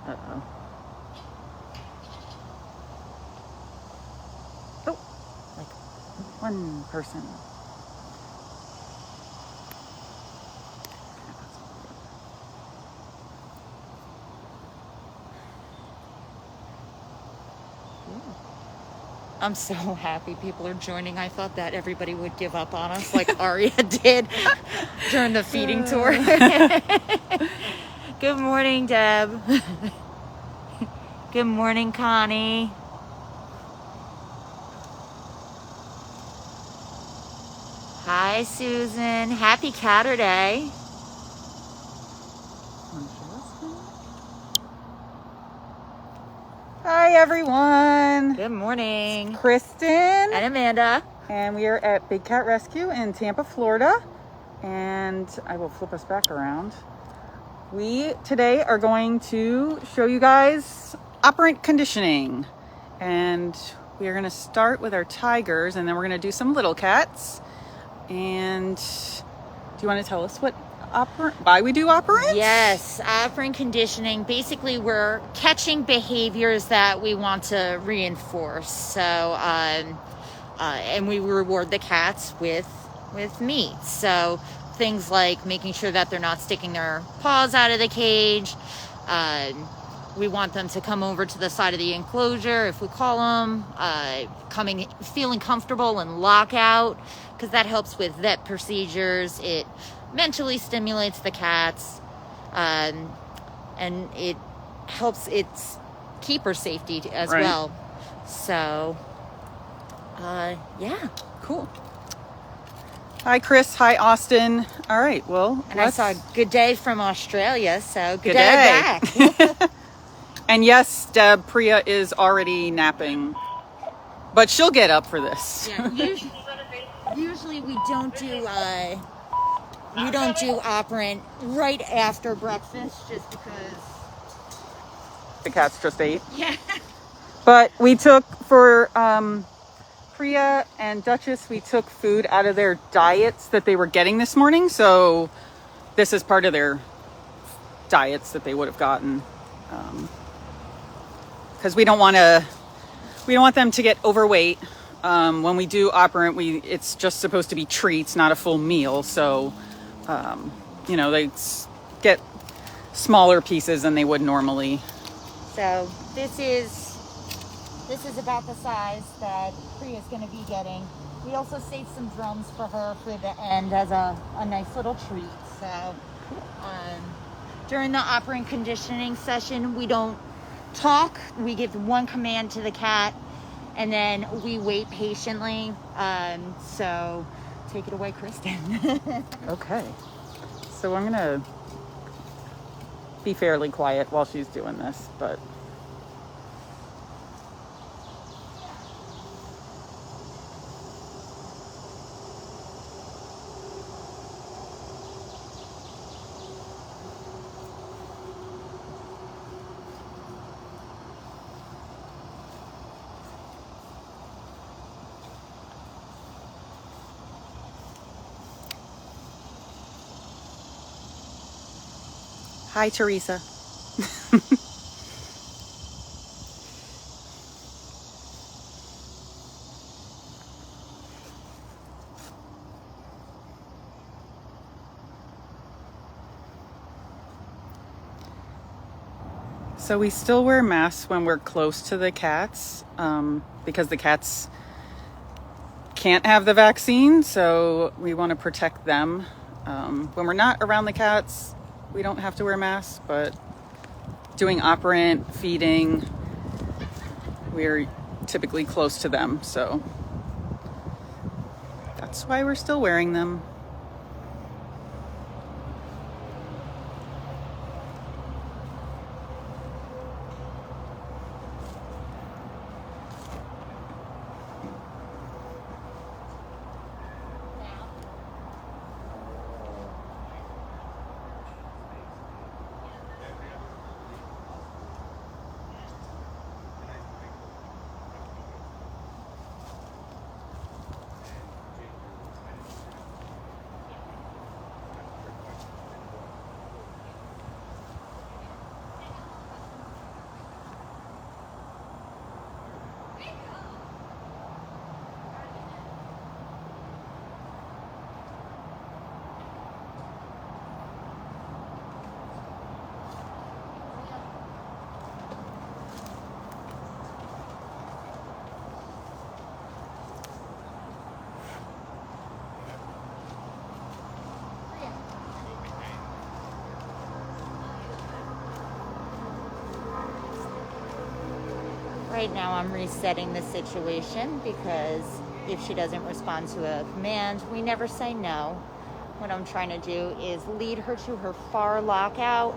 Uh-oh. Oh, like one person. I'm so happy people are joining. I thought that everybody would give up on us like Aria did during the feeding tour. Good morning, Deb. Good morning, Connie. Hi, Susan. Happy Caturday. Hi, everyone. Good morning. It's Kristen And Amanda. And we are at Big Cat Rescue in Tampa, Florida. And I will flip us back around. We today are going to show you guys operant conditioning. And we are going to start with our tigers, and then we're going to do some little cats. And do you want to tell us why we do operant? Yes, operant conditioning. Basically, we're catching behaviors that we want to reinforce. So, and we reward the cats with meat. So things like making sure that they're not sticking their paws out of the cage. We want them to come over to the side of the enclosure if we call them, feeling comfortable and lockout, because that helps with vet procedures. It mentally stimulates the cats, and it helps its keeper safety as well. So, yeah. Cool. Hi, Chris. Hi, Austin. All right, well, and I saw a good day from Australia, so good day back. And yes, Deb, Priya is already napping, but she'll get up for this. Yeah, usually we don't do operant right after breakfast, just because the cats just ate. Yeah. But we took for Priya and Duchess, we took food out of their diets that they were getting this morning, so this is part of their diets that they would have gotten. Because we don't want them to get overweight. When we do operant, it's just supposed to be treats, not a full meal. So, they get smaller pieces than they would normally. So this is about the size that Priya's going to be getting. We also saved some drums for her for the end as a nice little treat. So during the operant conditioning session, we don't talk. We give one command to the cat, and then we wait patiently. So take it away, Kristen. Okay. So I'm gonna be fairly quiet while she's doing this, but hi, Teresa. So we still wear masks when we're close to the cats, because the cats can't have the vaccine, so we want to protect them. When we're not around the cats, we don't have to wear masks, but doing operant, feeding, we're typically close to them, so that's why we're still wearing them. Right now I'm resetting the situation because if she doesn't respond to a command, we never say no. What I'm trying to do is lead her to her far lockout,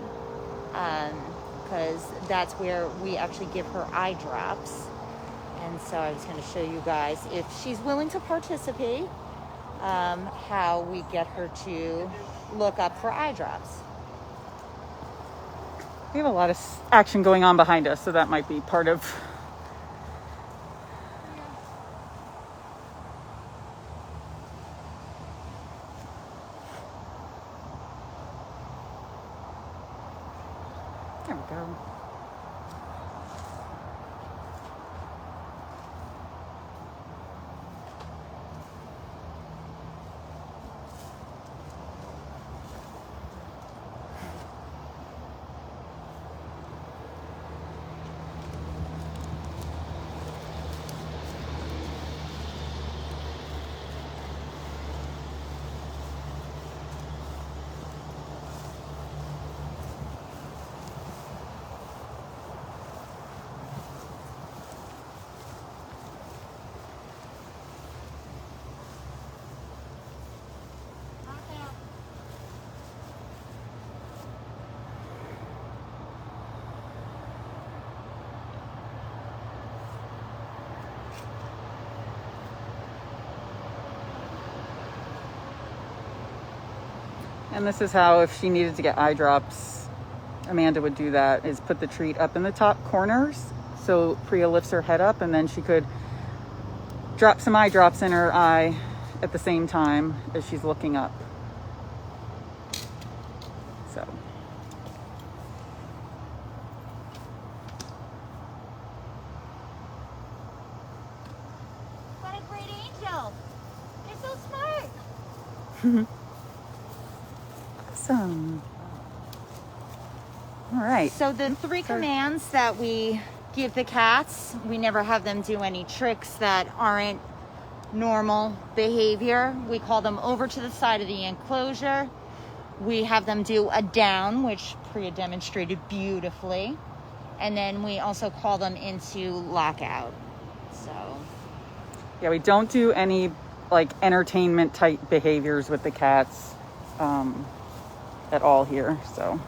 because that's where we actually give her eye drops. And so I was going to show you guys, if she's willing to participate, how we get her to look up for eye drops. We have a lot of action going on behind us, so that might be part of... There we go. And this is how, if she needed to get eye drops, Amanda would do that, is put the treat up in the top corners. So Priya lifts her head up and then she could drop some eye drops in her eye at the same time as she's looking up. So. What a great angel. You're so smart. Awesome. All right. So the three commands that we give the cats, we never have them do any tricks that aren't normal behavior. We call them over to the side of the enclosure. We have them do a down, which Priya demonstrated beautifully. And then we also call them into lockout. So Yeah, we don't do any like entertainment type behaviors with the cats at all here. So.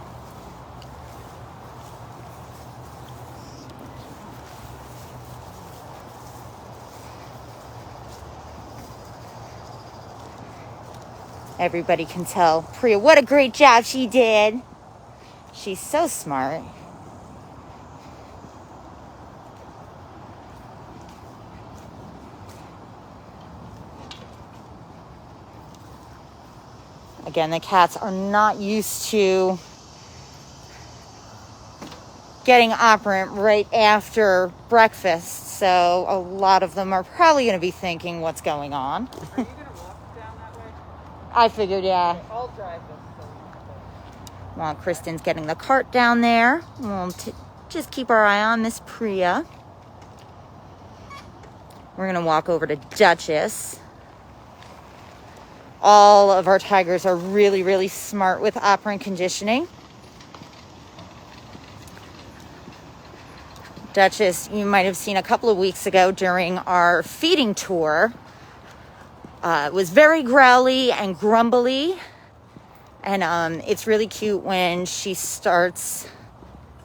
everybody can tell Priya what a great job she did. She's so smart. Again, the cats are not used to getting operant right after breakfast, so a lot of them are probably going to be thinking what's going on. Are you going to walk down that way? I figured, yeah. Okay, I'll drive this. While Kristen's getting the cart down there, we'll just keep our eye on Miss Priya. We're going to walk over to Duchess. All of our tigers are really, really smart with operant conditioning. Duchess, you might have seen a couple of weeks ago during our feeding tour, was very growly and grumbly. And it's really cute when she starts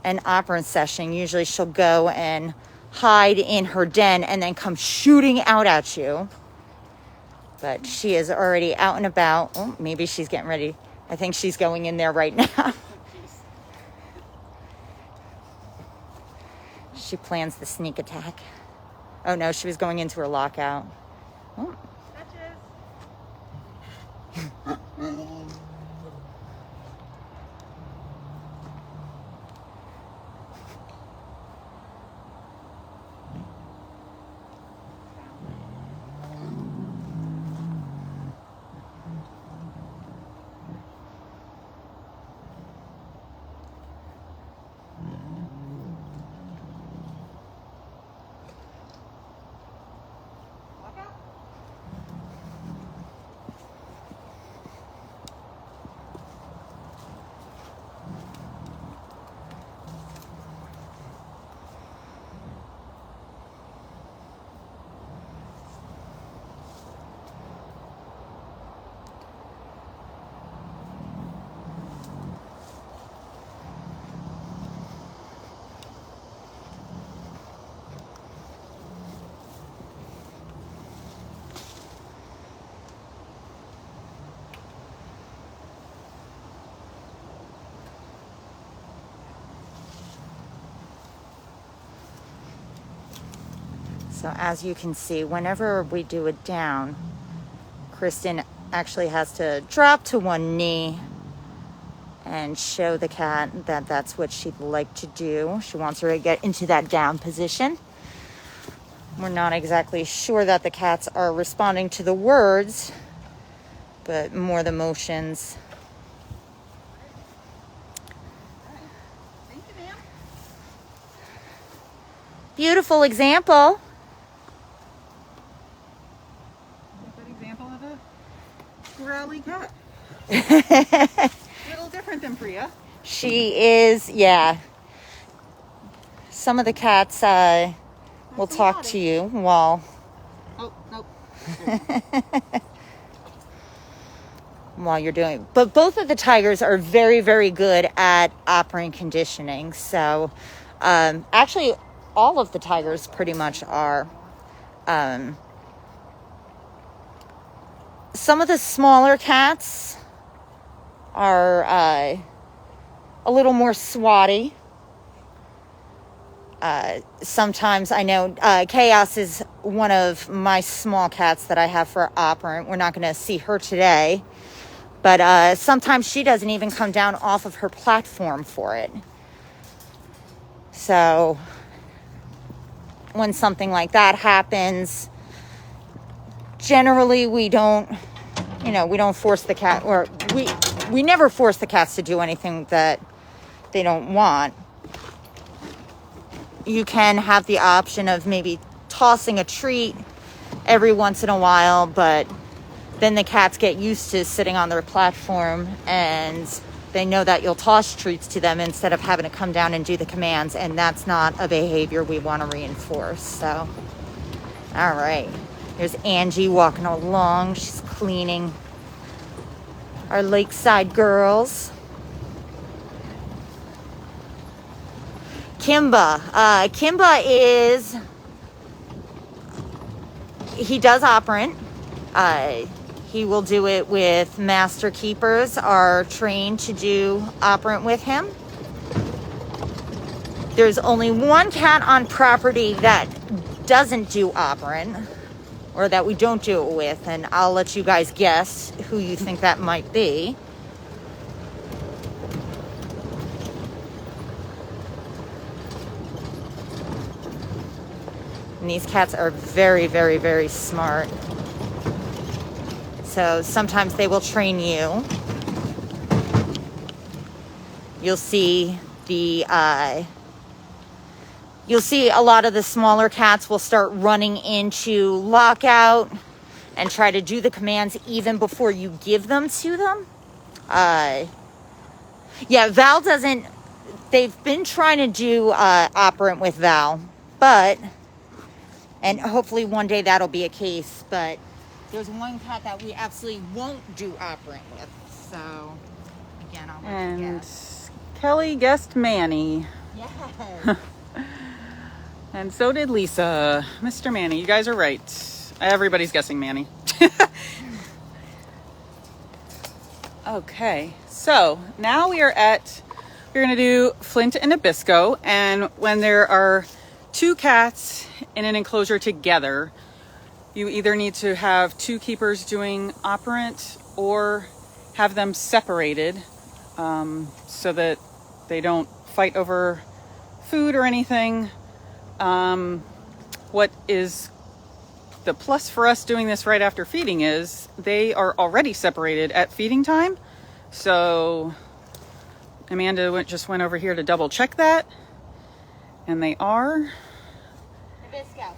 an operant session. Usually she'll go and hide in her den and then come shooting out at you. But she is already out and about. Oh, maybe she's getting ready. I think she's going in there right now. She plans the sneak attack. Oh no, she was going into her lockout. Oh. So as you can see, whenever we do it down, Kristen actually has to drop to one knee and show the cat that that's what she'd like to do. She wants her to get into that down position. We're not exactly sure that the cats are responding to the words, but more the motions. Thank you, ma'am. Beautiful example. A good example of a growly cat. A little different than Priya. She is, yeah. Some of the cats will talk to you while Oh, nope. while you're doing. But both of the tigers are very, very good at operant conditioning. So actually, all of the tigers pretty much are. Some of the smaller cats are a little more swatty. Sometimes I know Chaos is one of my small cats that I have for operant. We're not going to see her today. But sometimes she doesn't even come down off of her platform for it. So when something like that happens, generally we don't force the cat, or we never force the cats to do anything that they don't want. You can have the option of maybe tossing a treat every once in a while, but then the cats get used to sitting on their platform and they know that you'll toss treats to them instead of having to come down and do the commands, and that's not a behavior we want to reinforce. So, all right. Here's Angie walking along. She's cleaning our lakeside girls. Kimba. Kimba he does operant. He will do it with master keepers, are trained to do operant with him. There's only one cat on property that doesn't do operant, or that we don't do it with, and I'll let you guys guess who you think that might be. And these cats are very, very, very smart. So sometimes they will train you. You'll see a lot of the smaller cats will start running into lockout and try to do the commands even before you give them to them. Yeah, Val doesn't. They've been trying to do operant with Val, and hopefully one day that'll be a case, but there's one cat that we absolutely won't do operant with. So, again, I'll let you guess. Kelly guessed Manny. Yes. And so did Lisa. Mr. Manny, you guys are right. Everybody's guessing Manny. Okay, so now we're going to do Flint and Nabisco. And when there are two cats in an enclosure together, you either need to have two keepers doing operant or have them separated so that they don't fight over food or anything. What is the plus for us doing this right after feeding is they are already separated at feeding time. So Amanda just went over here to double check that, and they are. Nabisco.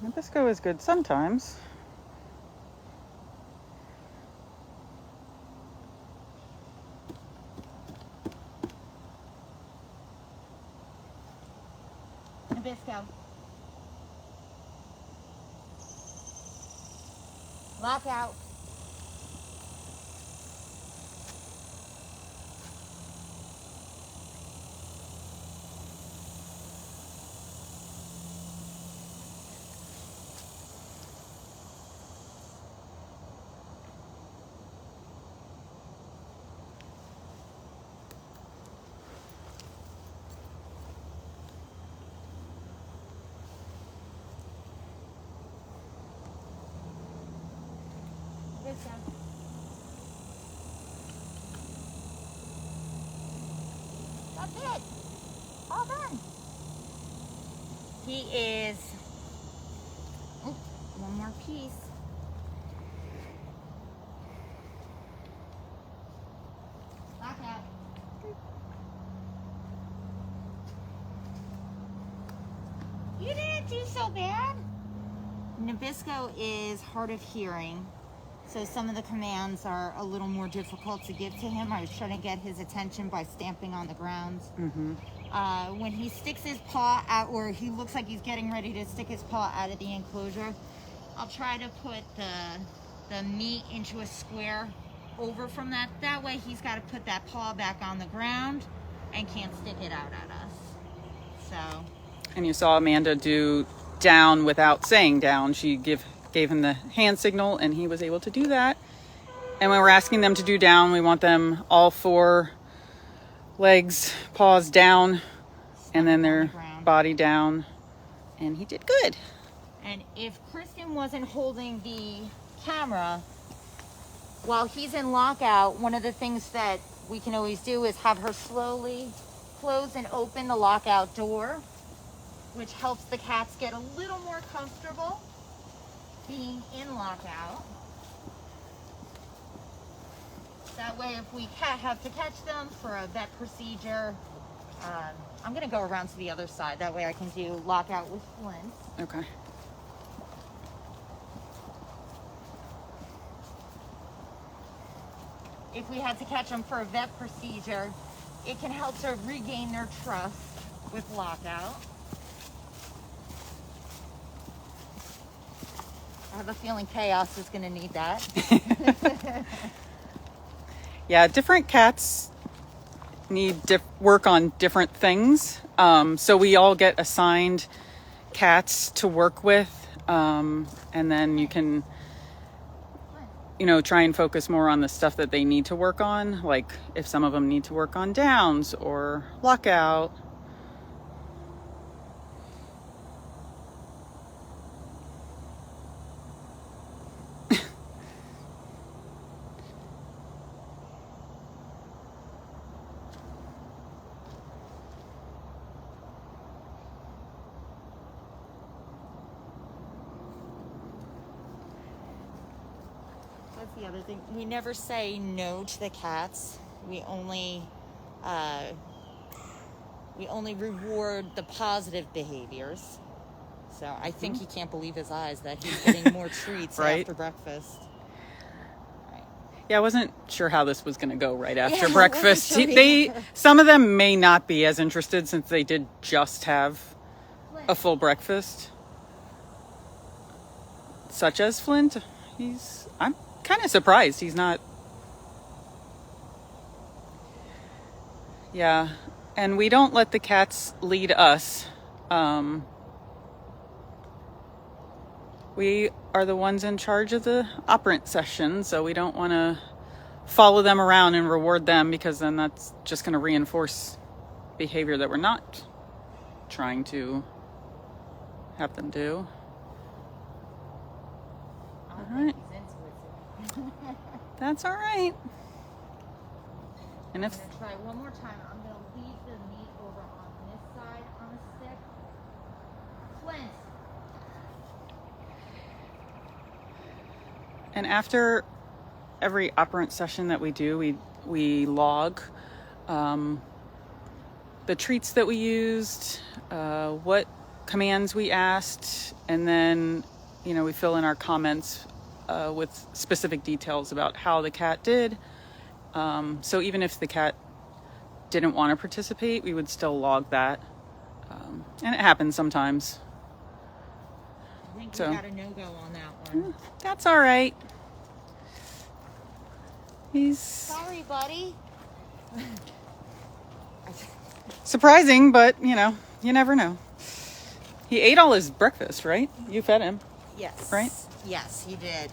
Nabisco is good sometimes. Nabisco. Lock out. That's it. All done. He is. Oh, one more piece. Lock out. You didn't do so bad. Nabisco is hard of hearing, so some of the commands are a little more difficult to give to him. I was trying to get his attention by stamping on the ground. When he sticks his paw out, or he looks like he's getting ready to stick his paw out of the enclosure, I'll try to put the meat into a square over from that. That way he's got to put that paw back on the ground and can't stick it out at us. So. And you saw Amanda do down without saying down. She gave him the hand signal and he was able to do that. And when we're asking them to do down, we want them all 4 legs, paws down, and then their body down. And he did good. And if Kristen wasn't holding the camera while he's in lockout, one of the things that we can always do is have her slowly close and open the lockout door, which helps the cats get a little more comfortable being in lockout. That way, if we have to catch them for a vet procedure, I'm gonna go around to the other side. That way I can do lockout with Flint. Okay. If we had to catch them for a vet procedure, it can help to regain their trust with lockout. I have a feeling Chaos is gonna need that. Yeah, different cats need work on different things. So we all get assigned cats to work with. And then you can, try and focus more on the stuff that they need to work on. Like if some of them need to work on downs or lockout. That's the other thing. We never say no to the cats. We only reward the positive behaviors. So I think he can't believe his eyes that he's getting more treats right? After breakfast. Right. Yeah, I wasn't sure how this was going to go right after Yeah, breakfast. sure Some of them may not be as interested since they did just have a full breakfast. Such as Flint. I'm kind of surprised he's not. Yeah, and we don't let the cats lead us. We are the ones in charge of the operant session, so we don't want to follow them around and reward them, because then that's just going to reinforce behavior that we're not trying to have them do. All right. That's all right. And I'm going to try one more time. I'm going to leave the meat over on this side on a stick. Flint. And after every operant session that we do, we log the treats that we used, what commands we asked, and then, we fill in our comments with specific details about how the cat did. So even if the cat didn't want to participate, we would still log that. And it happens sometimes. I think we got a no-go on that one. That's all right. Sorry, buddy. Surprising, but, you never know. He ate all his breakfast, right? You fed him. Yes. Right? Yes, he did.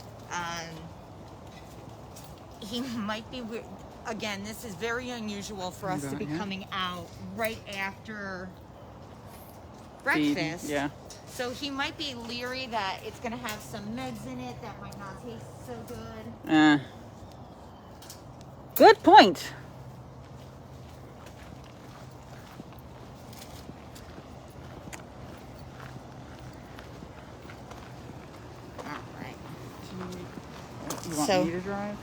He might be weird. Again, this is very unusual for us to be coming out right after breakfast. Yeah. So he might be leery that it's going to have some meds in it that might not taste so good. Good point. You want me to drive?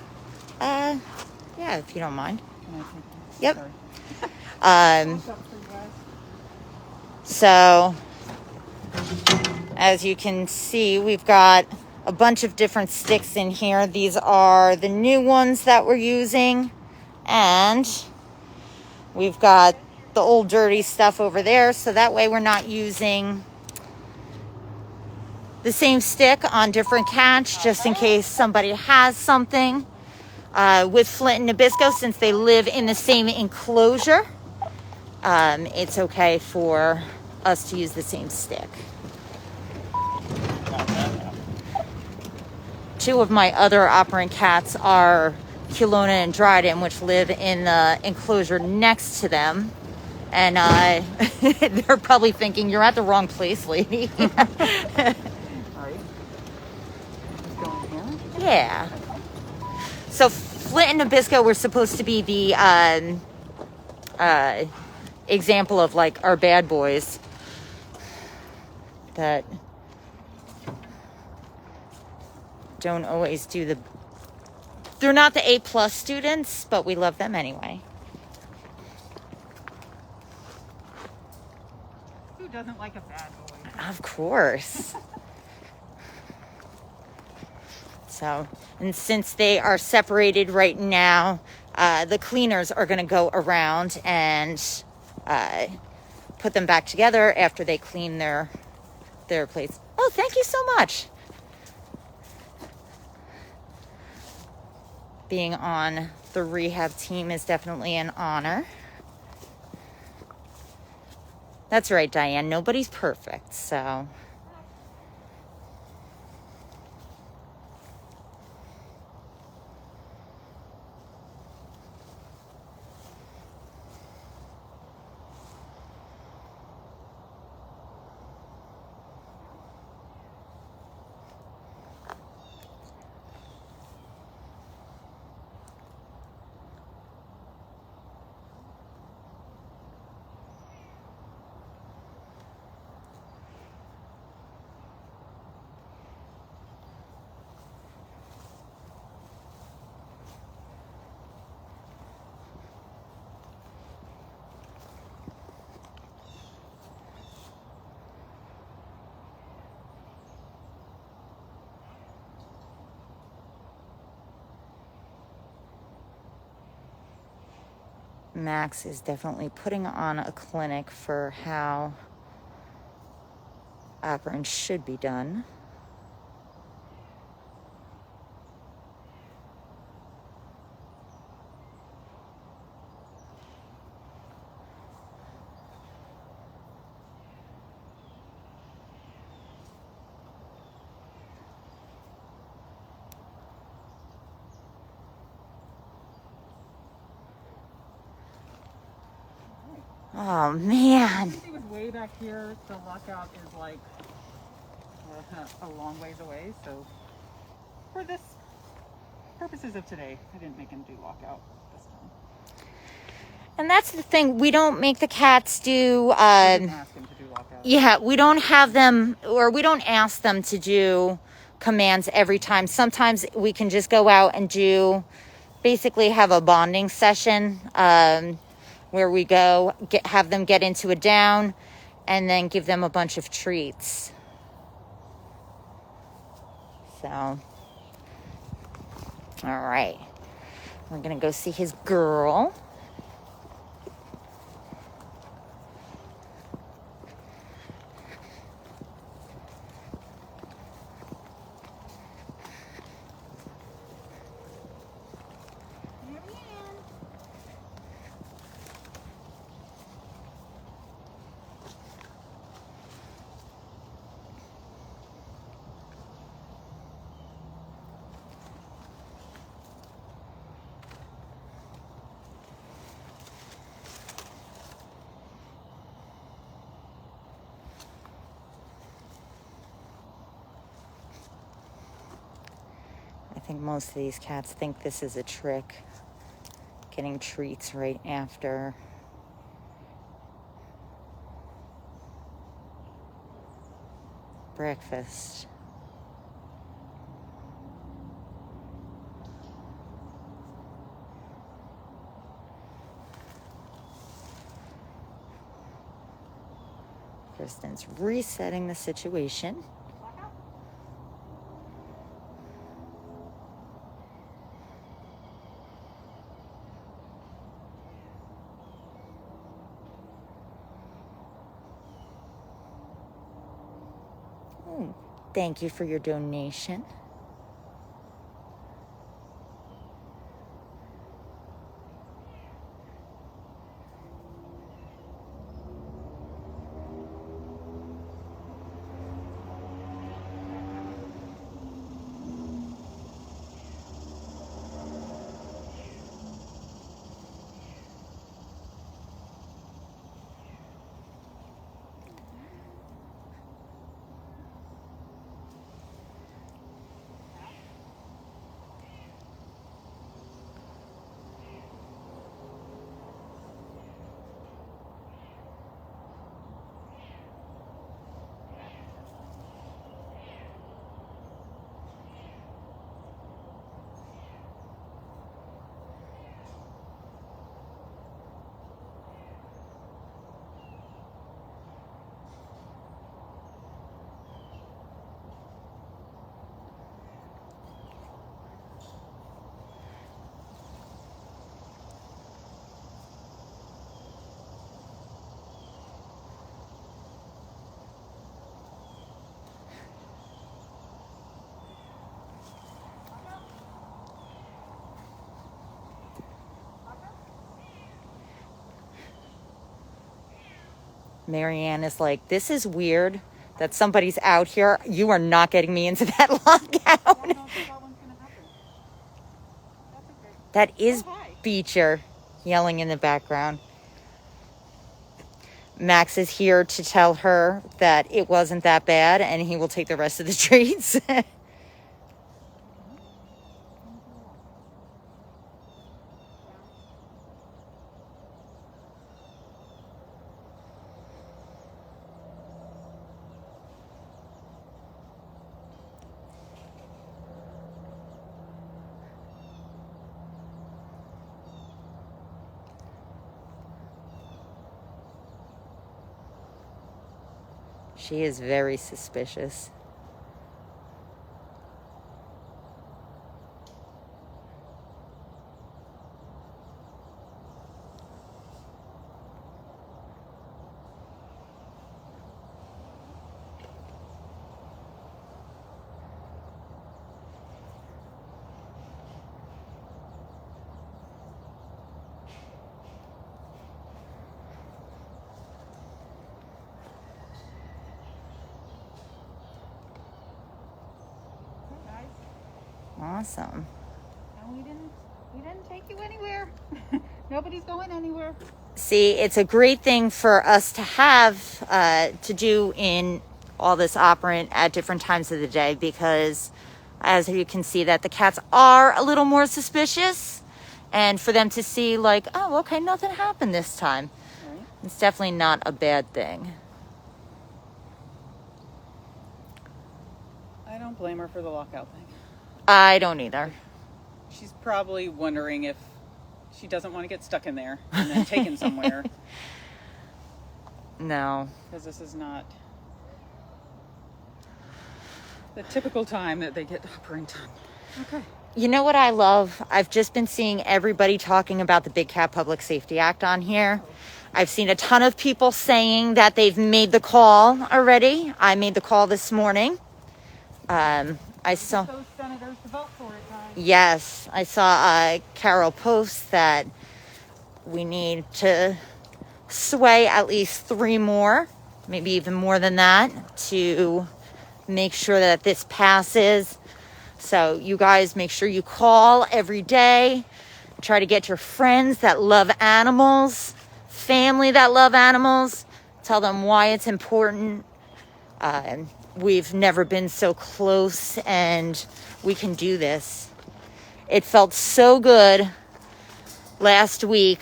Yeah, if you don't mind. Can I take this? Yep. Sorry. So, as you can see, we've got a bunch of different sticks in here. These are the new ones that we're using. And we've got the old dirty stuff over there. So that way we're not using the same stick on different cats, just in case somebody has something. With Flint and Nabisco, since they live in the same enclosure, it's okay for us to use the same stick. Two of my other operant cats are Kelowna and Dryden, which live in the enclosure next to them. And they're probably thinking, you're at the wrong place, lady. Yeah. So Flint and Nabisco were supposed to be the example of like our bad boys that don't always do the... They're not the A+ students, but we love them anyway. Who doesn't like a bad boy? Of course. So, and since they are separated right now, the cleaners are going to go around and put them back together after they clean their place. Oh, thank you so much. Being on the rehab team is definitely an honor. That's right, Diane. Nobody's perfect, so... Max is definitely putting on a clinic for how operants should be done. Oh, man. He was way back here. The lockout is like a long ways away. So for this purposes of today, I didn't make him do lockout this time. And that's the thing. We don't make the cats do... I didn't ask him to do lockout. Yeah, we don't have them, or we don't ask them to do commands every time. Sometimes we can just go out and do... Basically have a bonding session... where we go have them get into a down, and then give them a bunch of treats. So, all right. We're going to go see his girl. I think most of these cats think this is a trick, getting treats right after breakfast. Kristen's resetting the situation. Thank you for your donation. Marianne is like, this is weird that somebody's out here. You are not getting me into that lockdown. That is Beecher yelling in the background. Max is here to tell her that it wasn't that bad and he will take the rest of the treats. She is very suspicious. Awesome. And we didn't take you anywhere. Nobody's going anywhere. See, it's a great thing for us to have to do in all this operant at different times of the day, because as you can see that the cats are a little more suspicious, and for them to see like, oh, okay, nothing happened this time. Right. It's definitely not a bad thing. I don't blame her for the lockout thing. I don't either. She's probably wondering if she doesn't want to get stuck in there and then taken somewhere. No. Because this is not the typical time that they get hoppering done. Okay. You know what I love? I've just been seeing everybody talking about the Big Cat Public Safety Act on here. I've seen a ton of people saying that they've made the call already. I made the call this morning. I saw... Those senators to vote for it, guys. Yes, I saw Carol post that we need to sway at least 3 more, maybe even more than that, to make sure that this passes. So you guys make sure you call every day. Try to get your friends that love animals, family that love animals. Tell them why it's important. We've never been so close, and we can do this. It felt so good last week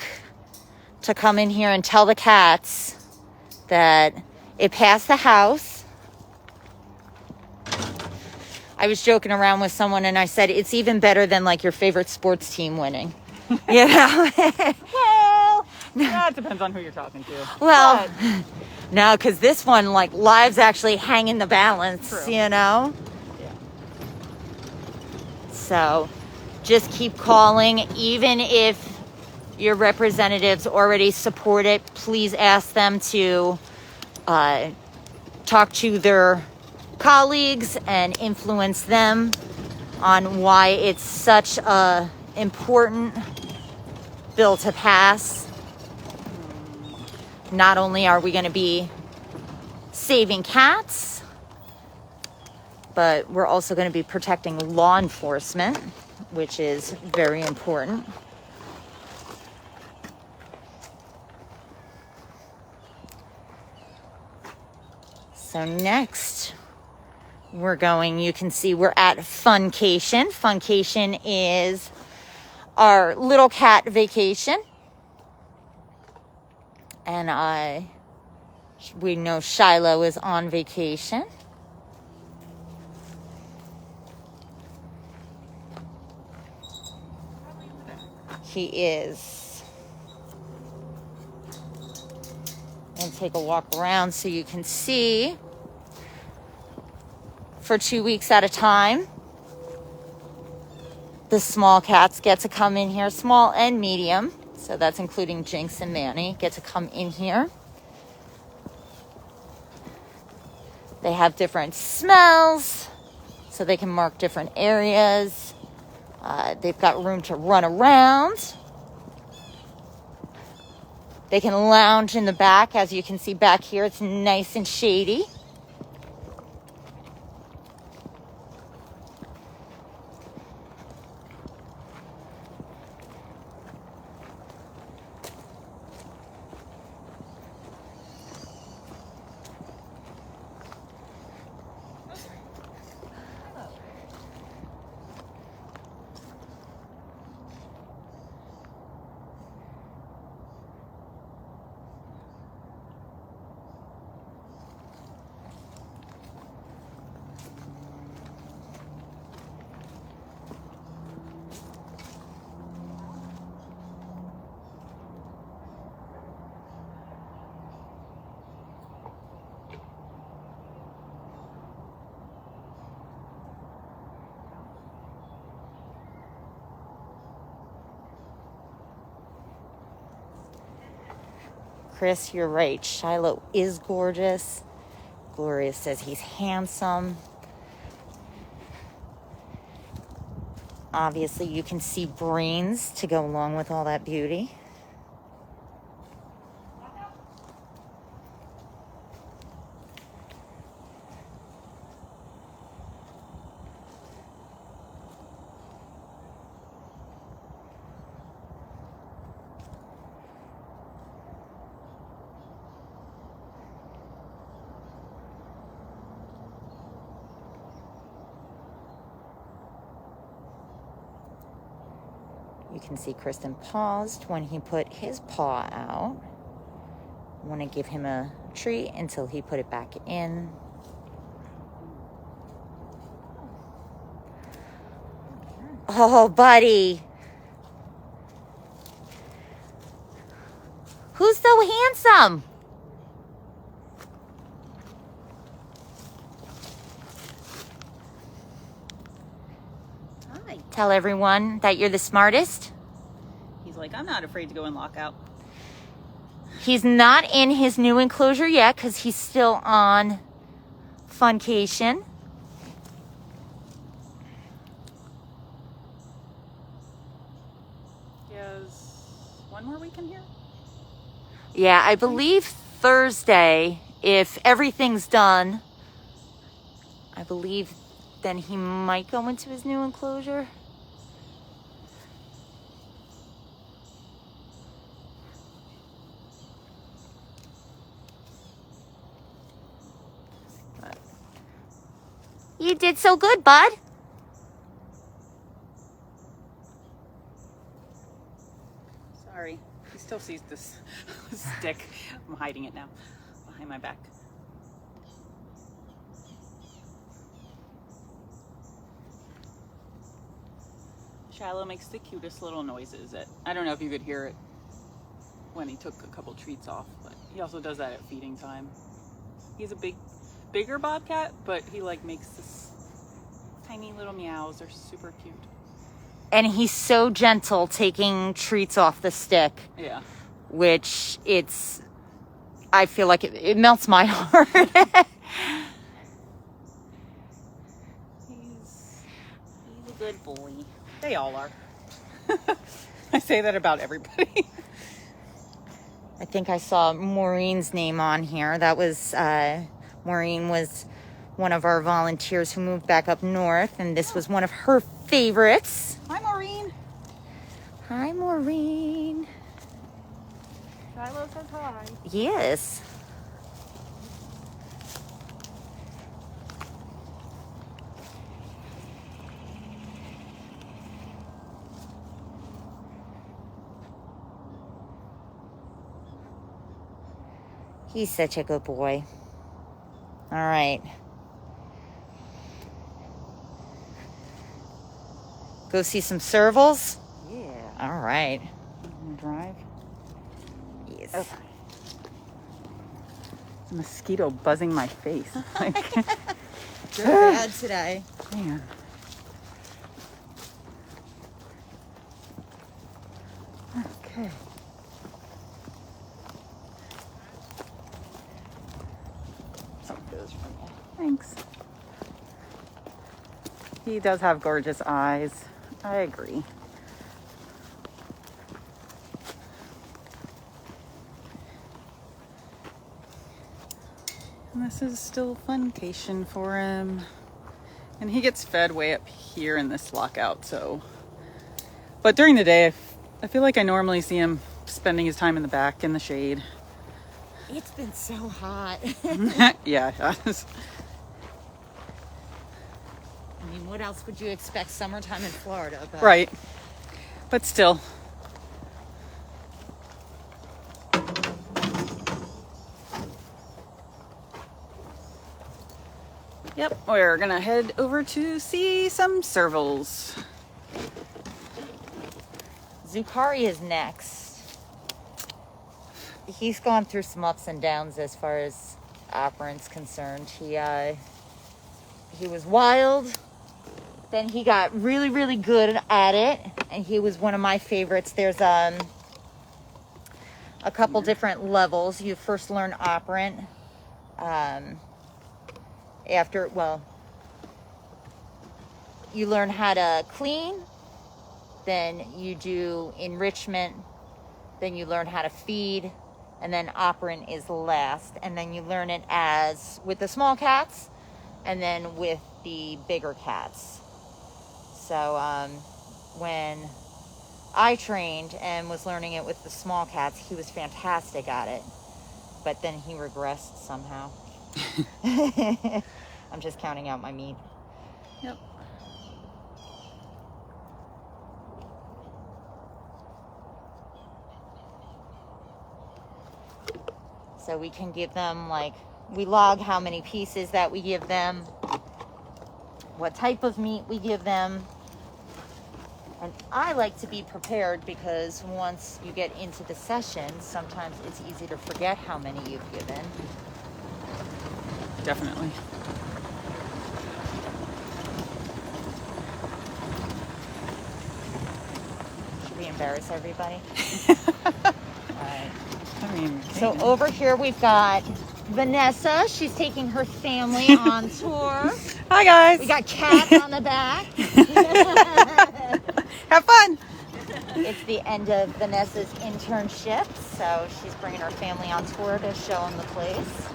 to come in here and tell the cats that it passed the House. I was joking around with someone and I said, it's even better than like your favorite sports team winning. You know? Well, yeah, it depends on who you're talking to. Well, no, because this one, like, lives actually hang in the balance, True. you know? Yeah. So just keep calling. Even if your representatives already support it, please ask them to talk to their colleagues and influence them on why it's such a important bill to pass. Not only are we going to be saving cats, but we're also going to be protecting law enforcement, which is very important. So next, you can see we're at Funcation. Funcation is our little cat vacation. And we know Shiloh is on vacation. He is. And take a walk around so you can see. For 2 weeks at a time, the small cats get to come in here, small and medium. So that's including Jinx and Manny, get to come in here. They have different smells, so they can mark different areas. They've got room to run around. They can lounge in the back. As you can see back here, it's nice and shady. Chris, you're right. Shiloh is gorgeous. Gloria says he's handsome. Obviously, you can see brains to go along with all that beauty. You can see Kristen paused when he put his paw out. I want to give him a treat until he put it back in. Oh, buddy. Who's so handsome? Tell everyone that you're the smartest. He's like, I'm not afraid to go in lockout. He's not in his new enclosure yet because he's still on funcation. He has one more weekend here? Yeah, I believe Thursday, if everything's done, I believe then he might go into his new enclosure. You did so good, bud. Sorry, he still sees this stick. I'm hiding it now behind my back. Shiloh makes the cutest little noises. I don't know if you could hear it when he took a couple treats off, but he also does that at feeding time. He's a bigger bobcat, but he like makes this tiny little meows. They're super cute. And he's so gentle taking treats off the stick. Yeah. Which I feel like it melts my heart. He's a good boy. They all are. I say that about everybody. I think I saw Maureen's name on here. That was, Maureen was one of our volunteers who moved back up north, and this was one of her favorites. Hi, Maureen. Hi, Maureen. Shiloh says hi. Yes. He's such a good boy. All right. Go see some servals? Yeah. All right. Drive. Yes. Okay. There's a mosquito buzzing my face. Like, You're bad today. man. Okay. Thanks. He does have gorgeous eyes. I agree. And this is still funcation for him. And he gets fed way up here in this lockout, so. But during the day, I feel like I normally see him spending his time in the back in the shade. It's been so hot. Yeah, it has. I mean, what else would you expect summertime in Florida? But... Right. But still. Yep, we're gonna head over to see some servals. Zukari is next. He's gone through some ups and downs as far as operant's concerned. He was wild, then he got really, really good at it, and he was one of my favorites. There's a couple different levels. You first learn operant. You learn how to clean, then you do enrichment, then you learn how to feed, and then operant is last. And then you learn it with the small cats, and then with the bigger cats. So when I trained and was learning it with the small cats, he was fantastic at it. But then he regressed somehow. I'm just counting out my meat. Yep. So we can give them, we log how many pieces that we give them, what type of meat we give them. And I like to be prepared because once you get into the session, sometimes it's easy to forget how many you've given. Definitely. embarrass everybody. Alright. I mean, So hey. over here we've got Vanessa. She's taking her family on tour. Hi guys. We got Kat on the back. Have fun. It's the end of Vanessa's internship, so she's bringing her family on tour to show them the place.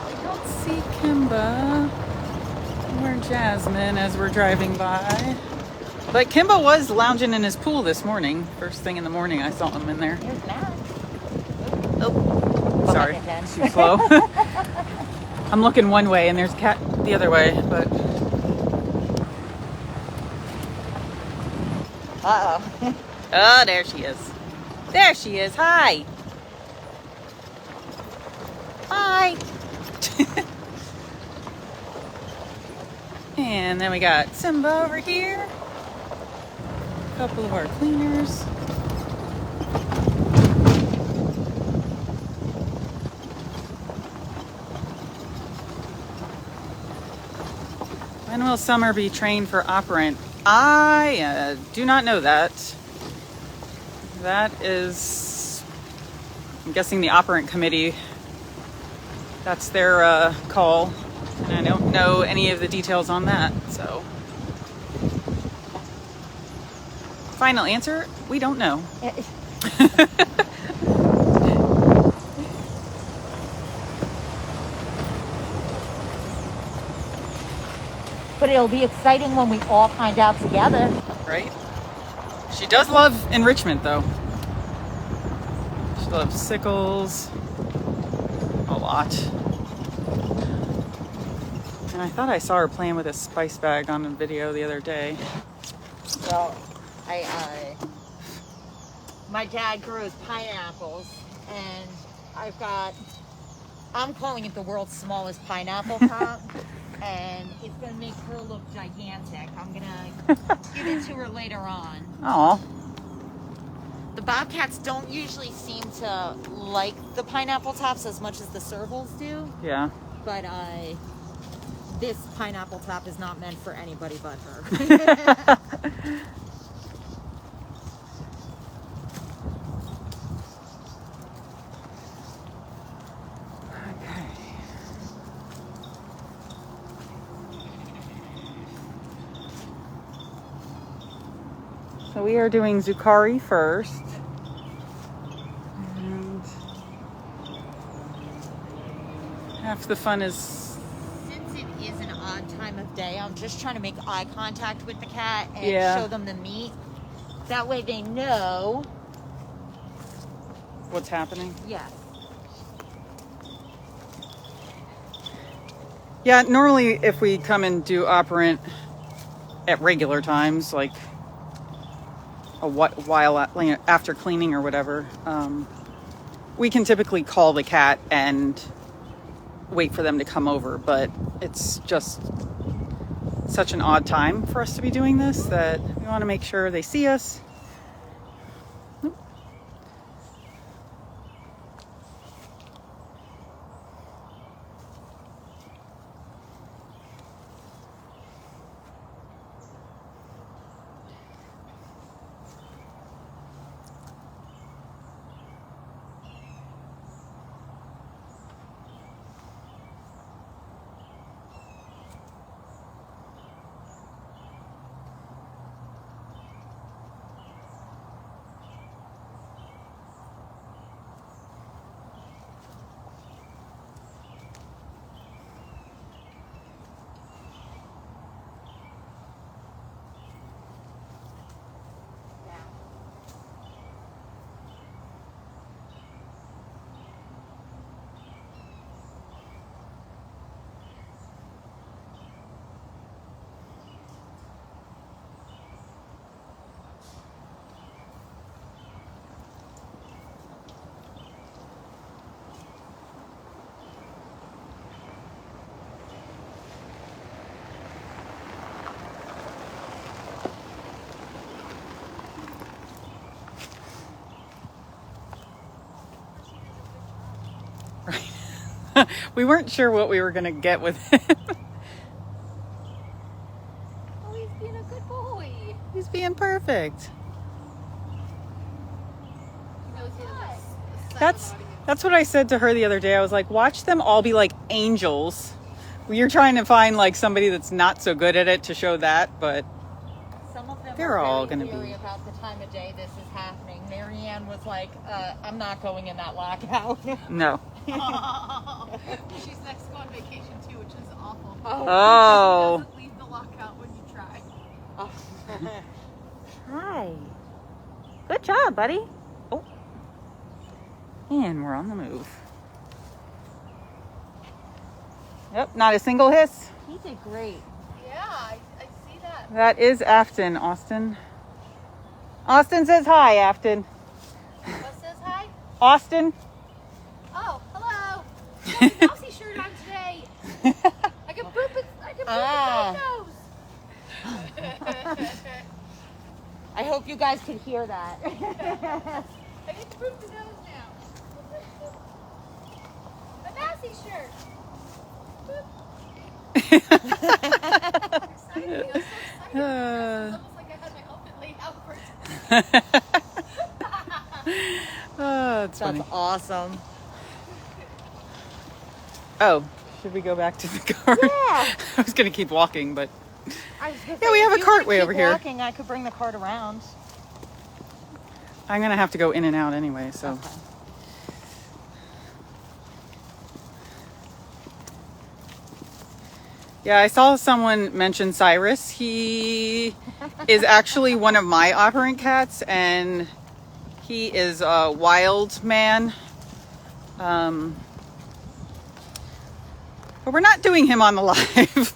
I don't see Kimba or Jasmine as we're driving by. But Kimba was lounging in his pool this morning. First thing in the morning, I saw him in there. Here's Matt. Oh, sorry, Again. too slow. I'm looking one way and there's Cat the other way, but Uh-oh. oh, there she is. There she is. Hi. Hi. And then we got Simba over here. A couple of our cleaners. When will Summer be trained for operant? I do not know that. That is, I'm guessing the operant committee. That's their call. And I don't know any of the details on that, so. Final answer, we don't know. But it'll be exciting when we all find out together. Right? She does love enrichment, though. She loves sickles a lot. And I thought I saw her playing with a spice bag on a video the other day. Well, my dad grows pineapples, and I'm calling it the world's smallest pineapple top. And it's going to make her look gigantic. I'm going to give it to her later on. Aw. The bobcats don't usually seem to like the pineapple tops as much as the servals do. Yeah. But this pineapple top is not meant for anybody but her. So we are doing Zucchari first. And half the fun is... Since it is an odd time of day, I'm just trying to make eye contact with the cat and show them the meat. That way they know what's happening. Yes. Yeah, normally if we come and do operant at regular times, like a while after cleaning or whatever, we can typically call the cat and wait for them to come over, but it's just such an odd time for us to be doing this that we want to make sure they see us. We weren't sure what we were going to get with him. Oh, he's being a good boy. He's being perfect. That's what I said to her the other day. I was like, watch them all be like angels. You're trying to find like somebody that's not so good at it to show that, but some of them they're are all very going to leery be. about the time of day this is happening. Marianne was like, I'm not going in that lockout. No. She's next to go on vacation too, which is awful. Oh. She doesn't leave the lockout when you try. Hi. Good job, buddy. Oh. And we're on the move. Yep, not a single hiss. He did great. Yeah, I see that. That is Afton, Austin. Austin says hi, Afton. What says hi? Austin. Oh, hello. I have a mousy shirt on today. I can poop it. I can poop the nose. I hope you guys could hear that. I get to poop the nose now. A mousy shirt. Exciting. I was so excited. It was almost like I had my outfit laid out for Oh, that's funny. That's awesome. Oh, should we go back to the car? Yeah. I was going to keep walking, but I was gonna Yeah, say, we have if a you cart wanna way keep over here. walking, I could bring the cart around. I'm going to have to go in and out anyway, so. Okay. Yeah, I saw someone mention Cyrus. He is actually one of my operant cats, and he is a wild man. But we're not doing him on the live.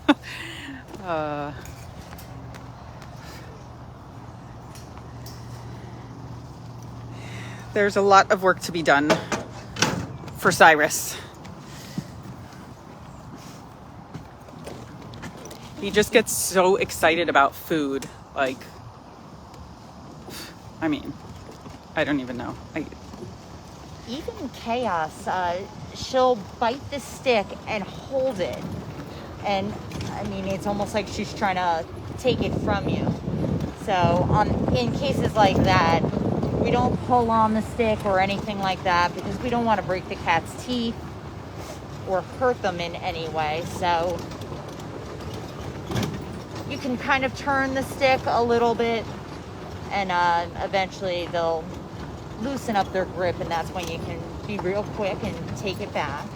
There's a lot of work to be done for Cyrus. He just gets so excited about food. Like, I mean, I don't even know. Even in chaos, she'll bite the stick and hold it. And I mean, it's almost like she's trying to take it from you. So in cases like that, we don't pull on the stick or anything like that because we don't want to break the cat's teeth or hurt them in any way. So you can kind of turn the stick a little bit and eventually they'll loosen up their grip, and that's when you can be real quick and take it back.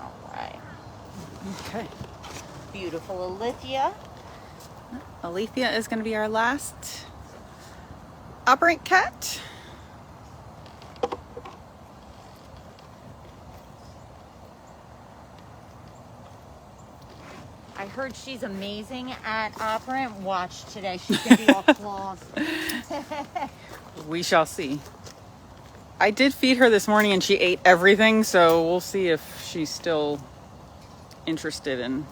All right. Okay. Beautiful Alithia. Alethea is going to be our last operant cat. I heard she's amazing at operant. Watch today. She's going to be all claws. We shall see. I did feed her this morning and she ate everything, so we'll see if she's still interested in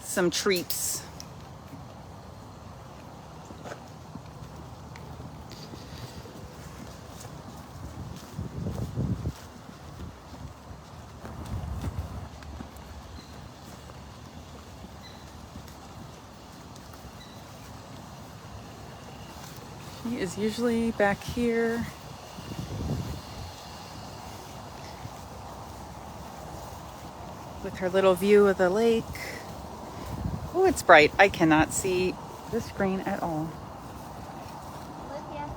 some treats. She is usually back here. With her little view of the lake. Oh, it's bright. I cannot see the screen at all. Alithia.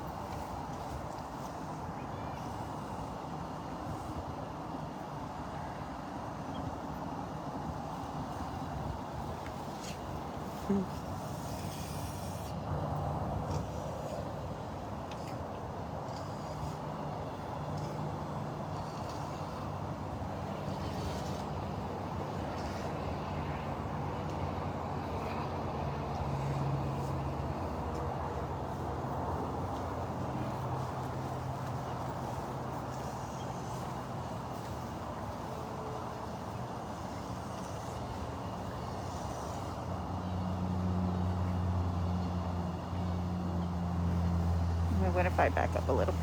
what if I back up a little?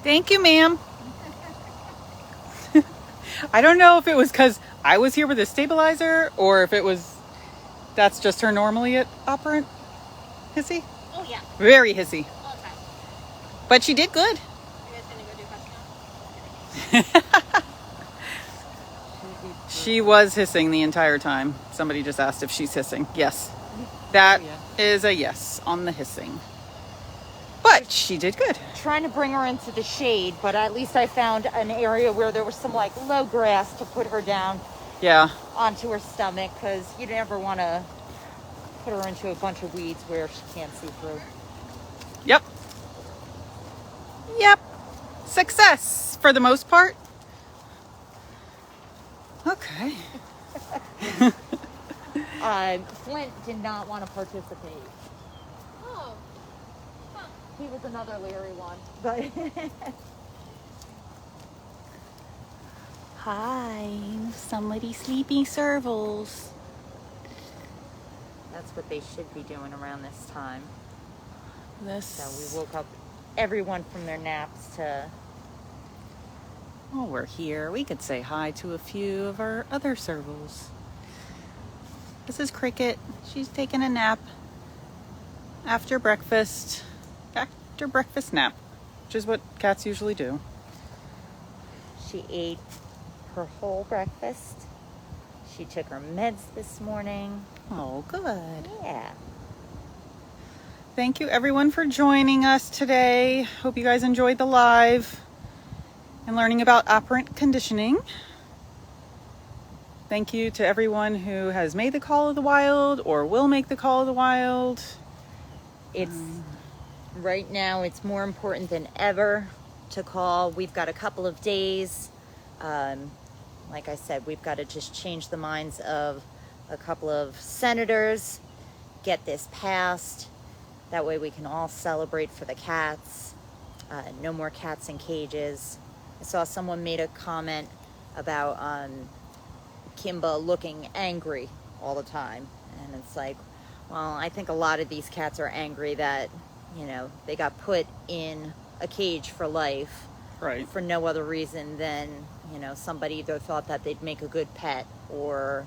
Thank you, ma'am. I don't know if it was because I was here with a stabilizer or if it was that's just her normally at operant. Hissy? Oh yeah, Very hissy. all the time. But she did good. You guys gonna go do question now? She was hissing the entire time. Somebody just asked if she's hissing. Yes. That is a yes on the hissing. But she did good. Trying to bring her into the shade, but at least I found an area where there was some like low grass to put her down Yeah. onto her stomach, because you never want to put her into a bunch of weeds where she can't see through. Yep. Yep. Success for the most part. Okay. Flint did not want to participate. Oh. Huh. He was another Larry one. But Hi, somebody sleeping servals. that's what they should be doing around this time. This. So we woke up everyone from their naps to... While we're here, we could say hi to a few of our other servals. This is Cricket. She's taking a nap after breakfast. After breakfast nap, which is what cats usually do. She ate her whole breakfast. She took her meds this morning. Oh, good. Yeah. Thank you everyone for joining us today. Hope you guys enjoyed the live and learning about operant conditioning. Thank you to everyone who has made the call of the wild or will make the call of the wild. It's right now it's more important than ever to call. We've got a couple of days. Like I said, we've got to just change the minds of a couple of senators, get this passed. That way we can all celebrate for the cats. No more cats in cages. I saw someone made a comment about Kimba looking angry all the time. And it's like, well, I think a lot of these cats are angry that, you know, they got put in a cage for life. Right. For no other reason than, you know, somebody either thought that they'd make a good pet, or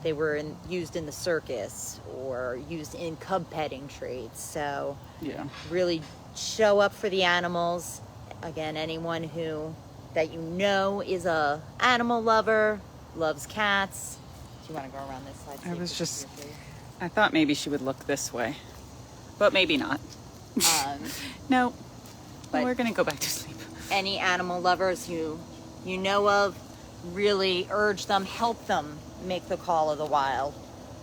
they were used in the circus, or used in cub petting trades. So Yeah. really show up for the animals. Again, anyone that you know is a animal lover, loves cats. Do you want to go around this side? I was just, I thought maybe she would look this way, but maybe not. No, but we're gonna go back to sleep. Any animal lovers you know of, really urge them, help them make the call of the wild.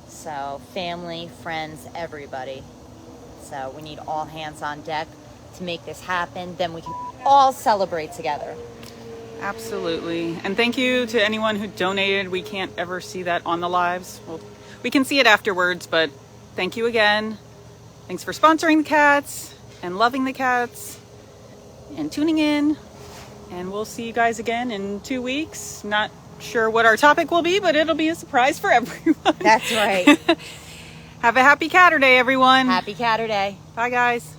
So family, friends, everybody. So we need all hands on deck to make this happen. Then we can all celebrate together. Absolutely. And thank you to anyone who donated. We can't ever see that on the lives. Well, we can see it afterwards, but thank you again. Thanks for sponsoring the cats and loving the cats and tuning in. And we'll see you guys again in 2 weeks. Not sure what our topic will be, but it'll be a surprise for everyone. That's right. Have a happy Caturday, everyone. Happy Caturday. Bye, guys.